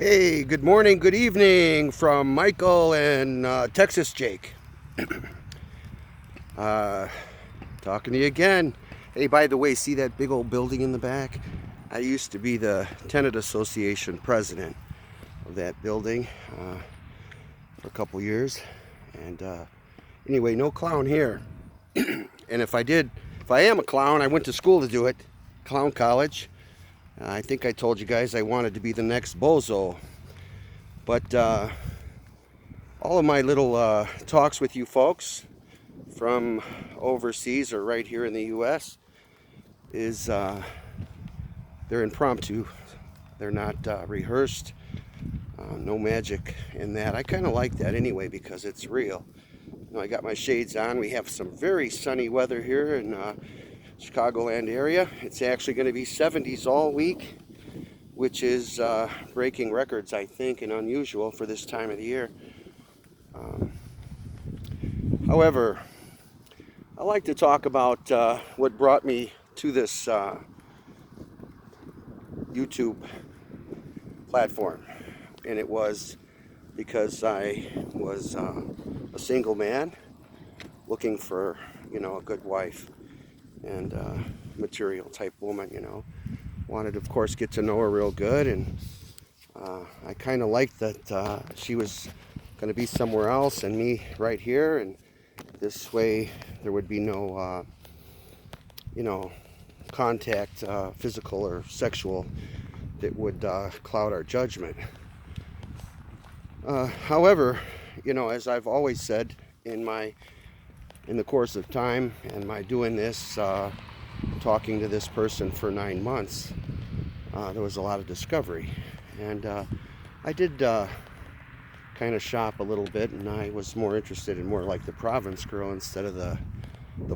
Hey, good morning, good evening from Michael and Texas Jake. Uh, Talking to you again. Hey, by the way, see that big old building in the back? I used to be the Tenant Association president of that building for a couple years. And anyway, no clown here. And if I am a clown, I went to school to do it, clown college. I think I told you guys I wanted to be the next bozo. But all of my little talks with you folks from overseas or right here in the U.S. is they're impromptu. They're not rehearsed. No magic in that. I kind of like that anyway because it's real. You know, I got my shades on. We have some very sunny weather here in Chicagoland area. It's actually going to be 70s all week, which is breaking records, I think, and unusual for this time of the year. However, I like to talk about what brought me to this YouTube platform, and it was because I was a single man looking for, a good wife and material type woman. Wanted to, of course, get to know her real good, and I kind of liked that she was going to be somewhere else and me right here, and this way there would be no contact, physical or sexual, that would cloud our judgment. However, as I've always said in the course of time and my doing this, talking to this person for 9 months, there was a lot of discovery, and I did kind of shop a little bit, and I was more interested in more like the province girl instead of the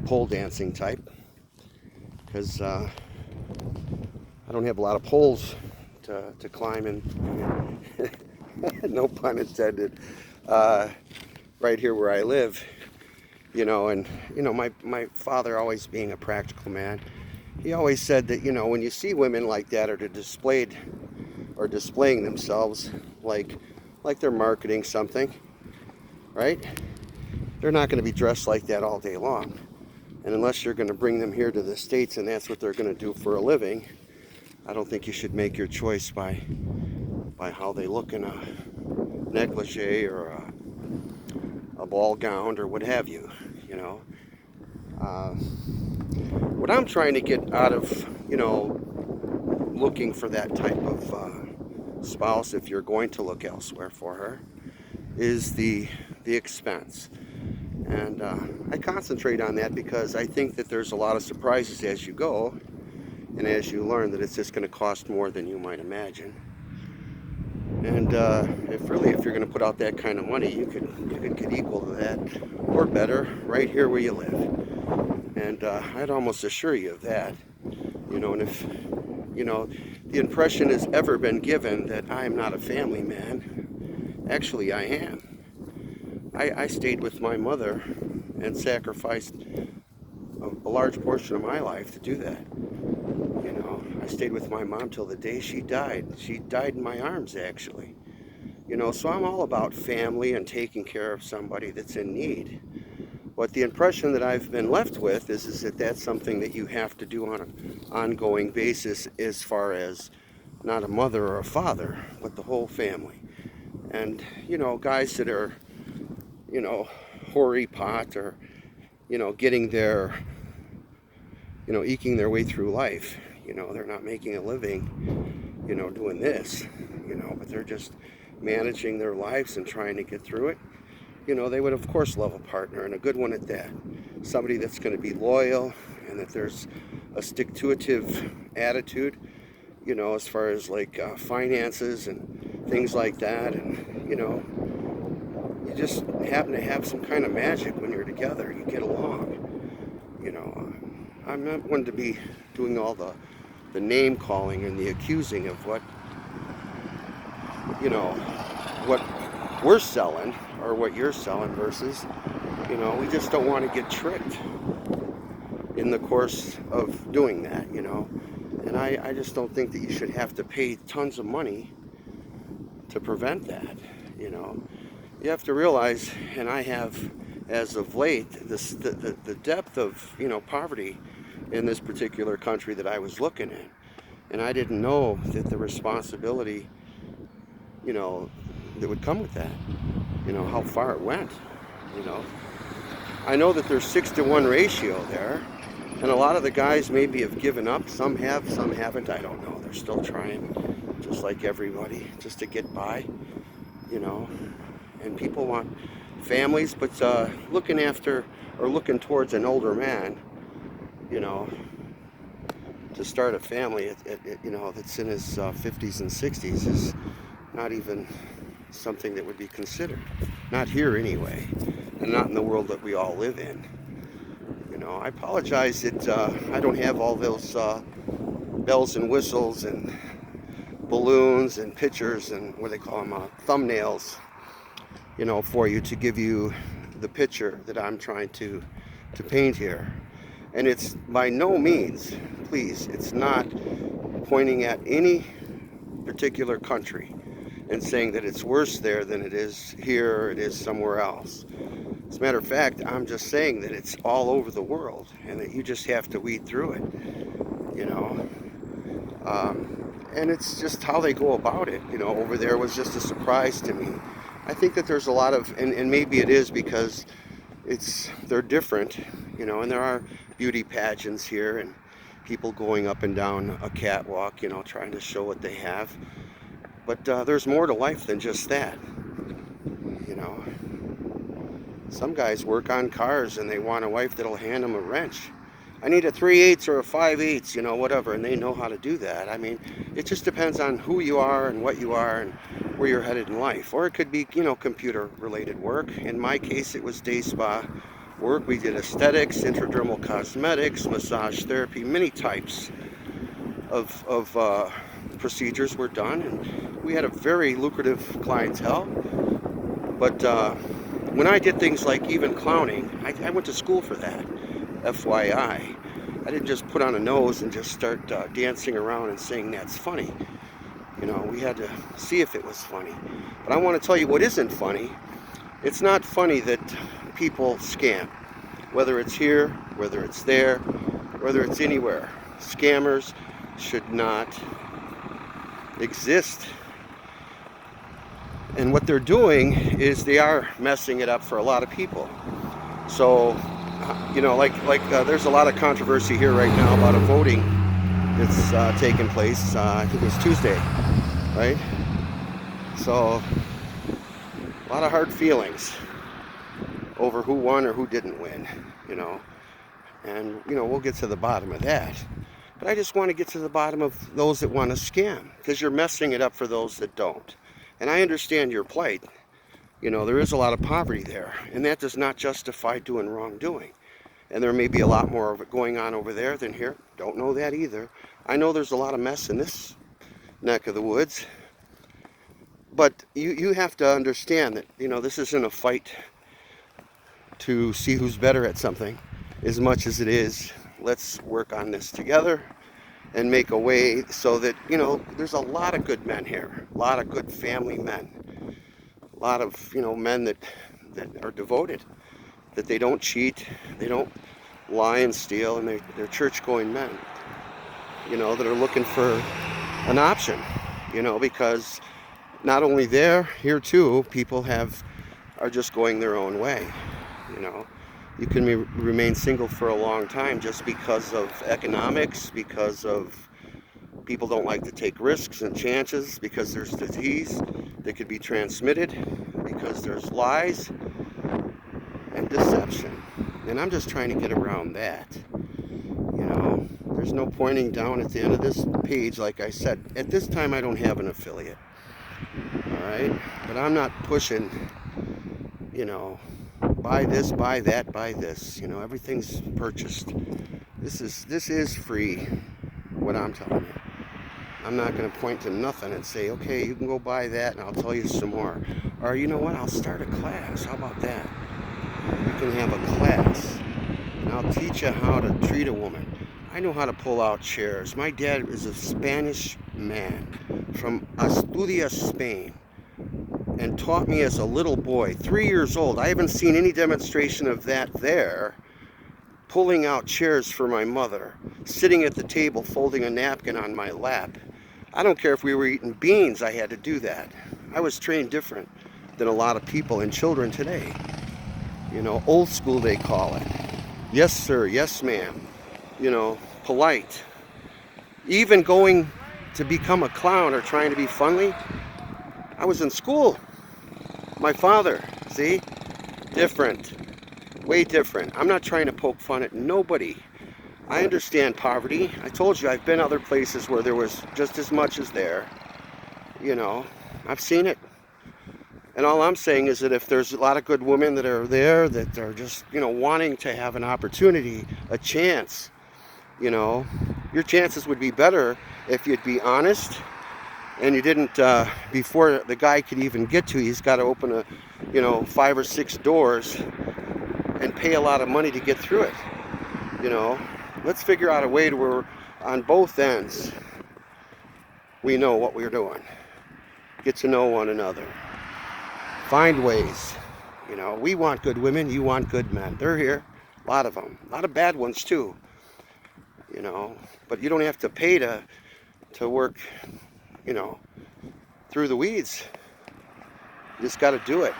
pole dancing type, because I don't have a lot of poles to climb in. No pun intended. Right here where I live, and my father, always being a practical man, he always said that when you see women like that or displaying themselves like they're marketing something, right? They're not going to be dressed like that all day long. And unless you're going to bring them here to the States and that's what they're going to do for a living, I don't think you should make your choice by how they look in a negligee or a ball gown or what have you. What I'm trying to get out of looking for that type of spouse, if you're going to look elsewhere for her, is the expense. And I concentrate on that because I think that there's a lot of surprises as you go, and as you learn that it's just going to cost more than you might imagine. And if you're going to put out that kind of money, you could get equal to that or better right here where you live. And I'd almost assure you of that. And if the impression has ever been given that I am not a family man, actually I am. I stayed with my mother and sacrificed a large portion of my life to do that. I stayed with my mom till the day she died. She died in my arms, actually. So I'm all about family and taking care of somebody that's in need. But the impression that I've been left with is that that's something that you have to do on an ongoing basis, as far as not a mother or a father, but the whole family. And, guys that are, hoary pot or, getting their, eking their way through life. They're not making a living, doing this, but they're just managing their lives and trying to get through it. They would, of course, love a partner, and a good one at that. Somebody that's going to be loyal, and that there's a stick-to-itive attitude, as far as like finances and things like that. And, you just happen to have some kind of magic when you're together. You get along. I'm not one to be doing all the name calling and the accusing of what we're selling or what you're selling versus, we just don't want to get tricked in the course of doing that, And I just don't think that you should have to pay tons of money to prevent that. You know, you have to realize, and I have, as of late, the depth of, you know, poverty in this particular country that I was looking at, and I didn't know that the responsibility, you know, that would come with that. You know how far it went. You know, I know that there's 6-to-1 ratio there, and a lot of the guys maybe have given up. Some have, some haven't. I don't know. They're still trying, just like everybody, just to get by. You know, and people want families, but looking after or looking towards an older man, you know, to start a family, you know, that's in his 50s and 60s is not even something that would be considered. Not here anyway, and not in the world that we all live in. You know, I apologize that I don't have all those bells and whistles and balloons and pictures and what do they call them, thumbnails, you know, for you to give you the picture that I'm trying to paint here. And it's by no means, please, it's not pointing at any particular country and saying that it's worse there than it is here or it is somewhere else. As a matter of fact, I'm just saying that it's all over the world and that you just have to weed through it, you know. And it's just how they go about it, you know. Over there was just a surprise to me. I think that there's a lot of, and maybe it is because they're different, you know, and there are beauty pageants here and people going up and down a catwalk, you know, trying to show what they have. But there's more to life than just that, you know. Some guys work on cars and they want a wife that'll hand them a wrench. I need a 3/8 or a 5/8, you know, whatever, and they know how to do that. I mean, it just depends on who you are and what you are and where you're headed in life. Or it could be, you know, computer-related work. In my case, it was day spa work. We did aesthetics, intradermal cosmetics, massage therapy, many types of procedures were done, and we had a very lucrative clientele. But when I did things like even clowning, I went to school for that. FYI, I didn't just put on a nose and just start dancing around and saying that's funny. You know, we had to see if it was funny. But I want to tell you what isn't funny. It's not funny that people scam, whether it's here, whether it's there, whether it's anywhere. Scammers should not exist. And what they're doing is they are messing it up for a lot of people. So, you know, like there's a lot of controversy here right now about a voting that's taking place. I think it was Tuesday, right? So, a lot of hard feelings over who won or who didn't win, you know. And, you know, we'll get to the bottom of that. But I just want to get to the bottom of those that want to scam, because you're messing it up for those that don't. And I understand your plight. You know, there is a lot of poverty there, and that does not justify doing wrongdoing. And there may be a lot more of it going on over there than here. Don't know that either. I know there's a lot of mess in this neck of the woods. But you have to understand that, you know, this isn't a fight to see who's better at something as much as it is, let's work on this together and make a way so that, you know, there's a lot of good men here, a lot of good family men, a lot of, you know, men that are devoted, that they don't cheat, they don't lie and steal, and they're church-going men, you know, that are looking for an option, you know, because not only there, here too, people are just going their own way, you know. You can remain single for a long time just because of economics, because of people don't like to take risks and chances, because there's disease that could be transmitted, because there's lies and deception. And I'm just trying to get around that. You know, there's no pointing down at the end of this page. Like I said, at this time I don't have an affiliate. All right? But I'm not pushing, you know, buy this, buy that, buy this. You know, everything's purchased. This is free, what I'm telling you. I'm not going to point to nothing and say, okay, you can go buy that and I'll tell you some more. Or, you know what, I'll start a class. How about that? You can have a class and I'll teach you how to treat a woman. I know how to pull out chairs. My dad is a Spanish man from Asturias, Spain. and taught me as a little boy, 3 years old. I haven't seen any demonstration of that there. Pulling out chairs for my mother, sitting at the table folding a napkin on my lap. I don't care if we were eating beans, I had to do that. I was trained different than a lot of people and children today. You know, old school they call it. Yes sir, yes ma'am. You know, polite. Even going to become a clown or trying to be funny, I was in school. My father, see? Different. Way different. I'm not trying to poke fun at nobody. I understand poverty. I told you I've been other places where there was just as much as there. You know, I've seen it. And all I'm saying is that if there's a lot of good women that are there that are just, you know, wanting to have an opportunity, a chance, you know, your chances would be better if you'd be honest and you didn't, before the guy could even get to you, he's got to open a, you know, 5 or 6 doors and pay a lot of money to get through it. You know, let's figure out a way to where on both ends we know what we're doing. Get to know one another. Find ways. You know, we want good women, you want good men. They're here. A lot of them. A lot of bad ones too. You know, but you don't have to pay to work, you know, through the weeds. You just got to do it.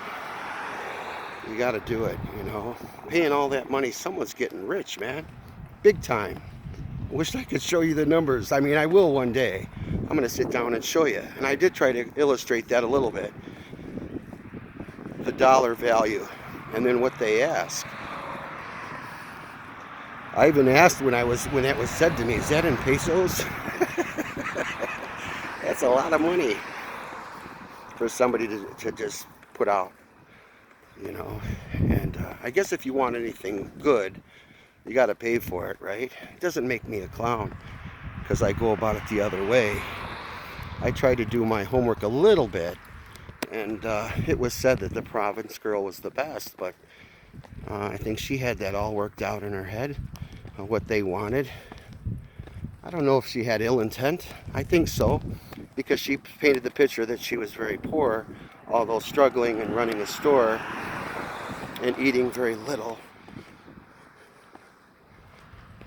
You got to do it, you know. Paying all that money, someone's getting rich, man. Big time. Wish I could show you the numbers. I mean, I will one day. I'm going to sit down and show you. And I did try to illustrate that a little bit. The dollar value and then what they ask. I even asked when that was said to me, is that in pesos? That's a lot of money for somebody to just put out, you know. And I guess if you want anything good, you got to pay for it, right? It doesn't make me a clown because I go about it the other way. I try to do my homework a little bit, and it was said that the province girl was the best, but I think she had that all worked out in her head, what they wanted. I don't know if she had ill intent. I think so, because she painted the picture that she was very poor, although struggling and running a store and eating very little.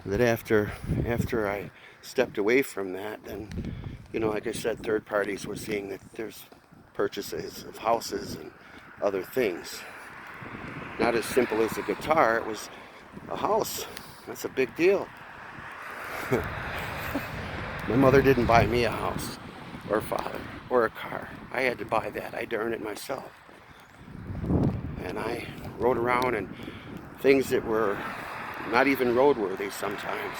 That after I stepped away from that, then, you know, like I said, third parties were seeing that there's purchases of houses and other things. Not as simple as a guitar, it was a house. That's a big deal. My mother didn't buy me a house, or father, or a car. I had to buy that. I had to earn it myself. And I rode around in things that were not even roadworthy sometimes,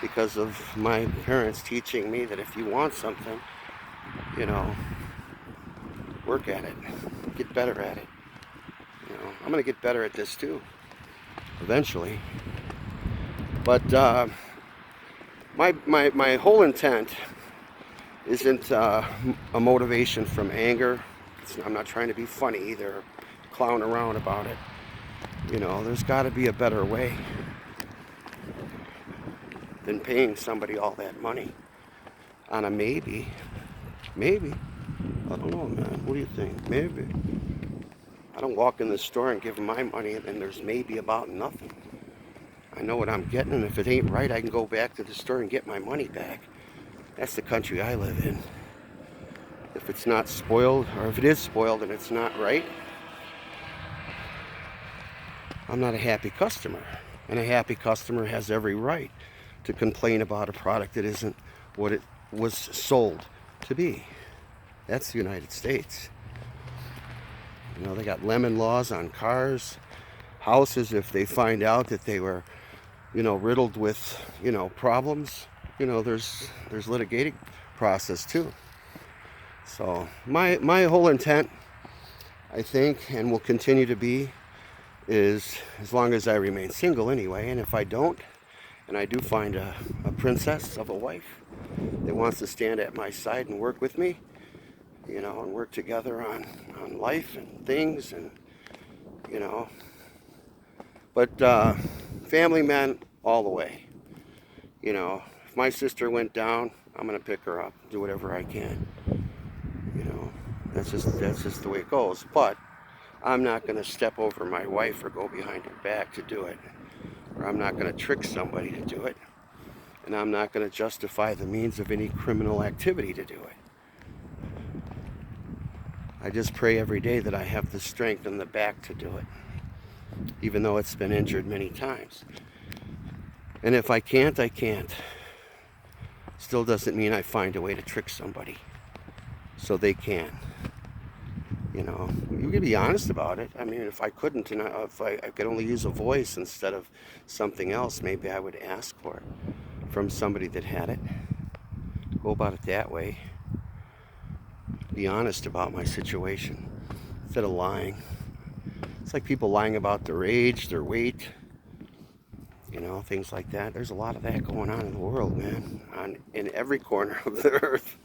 because of my parents teaching me that if you want something, you know, work at it, get better at it. You know, I'm going to get better at this too, eventually. But my whole intent isn't a motivation from anger. I'm not trying to be funny either, clown around about it. You know, there's got to be a better way than paying somebody all that money on a maybe. Maybe. I don't know, man. What do you think? Maybe. I don't walk in the store and give them my money and there's maybe about nothing. I know what I'm getting, and if it ain't right, I can go back to the store and get my money back. That's the country I live in. If it's not spoiled, or if it is spoiled and it's not right, I'm not a happy customer. And a happy customer has every right to complain about a product that isn't what it was sold to be. That's the United States. You know, they got lemon laws on cars, houses. If they find out that they were, you know, riddled with, you know, problems, you know, there's litigating process too. So my whole intent, I think, and will continue to be, is as long as I remain single anyway, and if I don't, and I do find a princess of a wife that wants to stand at my side and work with me, you know, and work together on life and things, and, you know, but family men all the way. You know, if my sister went down, I'm going to pick her up, do whatever I can. You know, That's just the way it goes. But I'm not going to step over my wife or go behind her back to do it. Or I'm not going to trick somebody to do it. And I'm not going to justify the means of any criminal activity to do it. I just pray every day that I have the strength and the back to do it, even though it's been injured many times. And if I can't, I can't. Still doesn't mean I find a way to trick somebody so they can. You know, you can be honest about it. I mean, if I couldn't, and if I could only use a voice instead of something else, maybe I would ask for it from somebody that had it. Go about it that way. Be honest about my situation instead of lying. It's like people lying about their age, their weight, you know, things like that. There's a lot of that going on in the world, man, in every corner of the earth.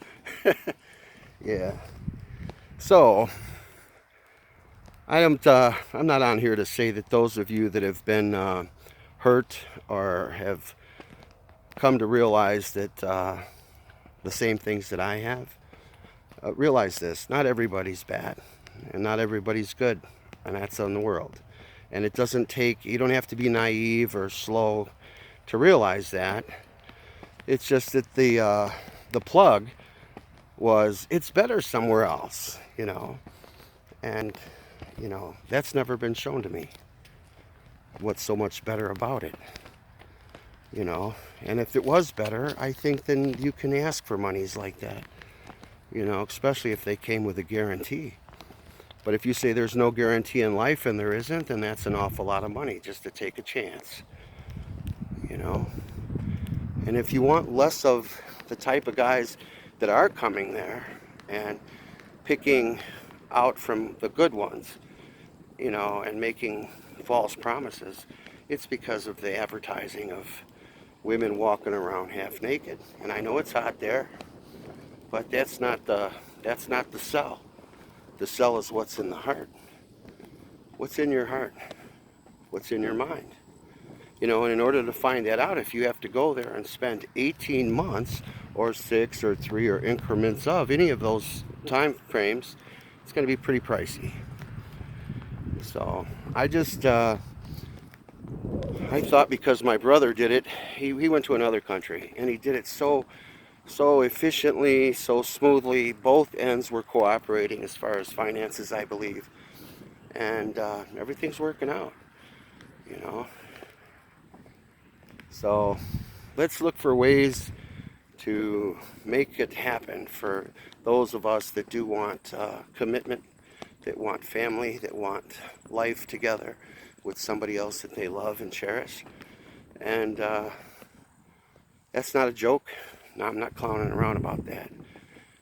Yeah. So, I'm not on here to say that those of you that have been hurt or have come to realize that the same things that I have, realize this: not everybody's bad, and not everybody's good, and that's in the world. And it doesn't take, you don't have to be naive or slow to realize that. It's just that the plug was, it's better somewhere else, you know. And, you know, that's never been shown to me. What's so much better about it, you know? And if it was better, I think then you can ask for monies like that, you know, especially if they came with a guarantee. But if you say there's no guarantee in life and there isn't, then that's an awful lot of money just to take a chance, you know? And if you want less of the type of guys that are coming there and picking out from the good ones, you know, and making false promises, it's because of the advertising of women walking around half naked. And I know it's hot there, but that's not the sell. The sell is what's in the heart. What's in your heart? What's in your mind? You know, and in order to find that out, if you have to go there and spend 18 months or 6 or 3 or increments of any of those time frames, it's going to be pretty pricey. So I just, I thought because my brother did it, he went to another country and he did it so efficiently, so smoothly. Both ends were cooperating as far as finances, I believe. And everything's working out, you know. So let's look for ways to make it happen for those of us that do want commitment, that want family, that want life together with somebody else that they love and cherish. And that's not a joke. No, I'm not clowning around about that.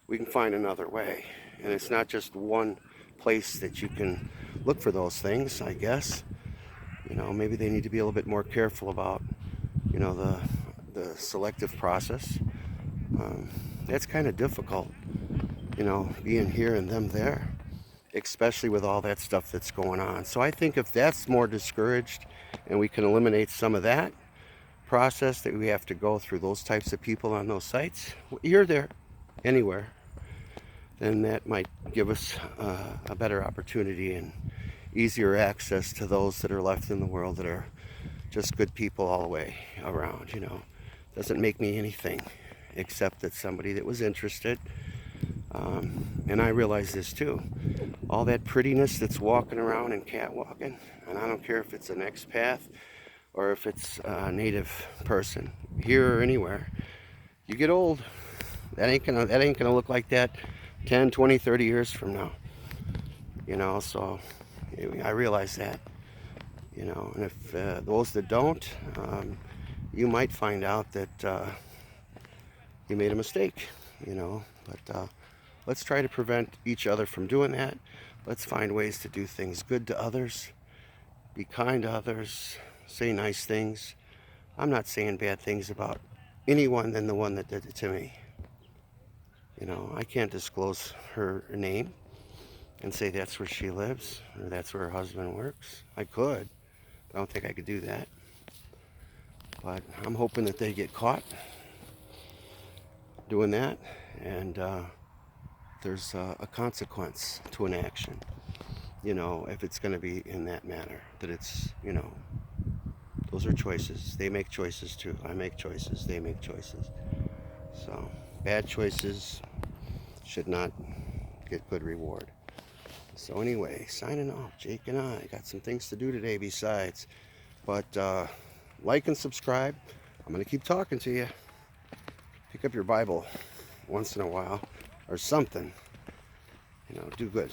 We can find another way. And it's not just one place that you can look for those things, I guess. You know, maybe they need to be a little bit more careful about, you know, the selective process. That's kind of difficult, you know, being here and them there, especially with all that stuff that's going on. So I think if that's more discouraged and we can eliminate some of that process that we have to go through those types of people on those sites, here, there, anywhere, then that might give us a better opportunity and easier access to those that are left in the world that are just good people all the way around, you know. Doesn't make me anything except that somebody that was interested. And I realize this too. All that prettiness that's walking around and catwalking, and I don't care if it's an expat or if it's a native person, here or anywhere, you get old. That ain't gonna look like that 10, 20, 30 years from now. You know, so I realize that. You know, and if those that don't, you might find out that you made a mistake, you know. But let's try to prevent each other from doing that. Let's find ways to do things good to others, be kind to others, say nice things. I'm not saying bad things about anyone than the one that did it to me. You know, I can't disclose her name and say that's where she lives or that's where her husband works. I could. I don't think I could do that. But I'm hoping that they get caught doing that. And there's a consequence to an action. You know, if it's going to be in that manner, that it's, you know, those are choices. They make choices too. I make choices. They make choices. So, bad choices should not get good reward. So anyway, signing off. Jake and I got some things to do today besides. But like and subscribe. I'm going to keep talking to you. Pick up your Bible once in a while or something. You know, do good.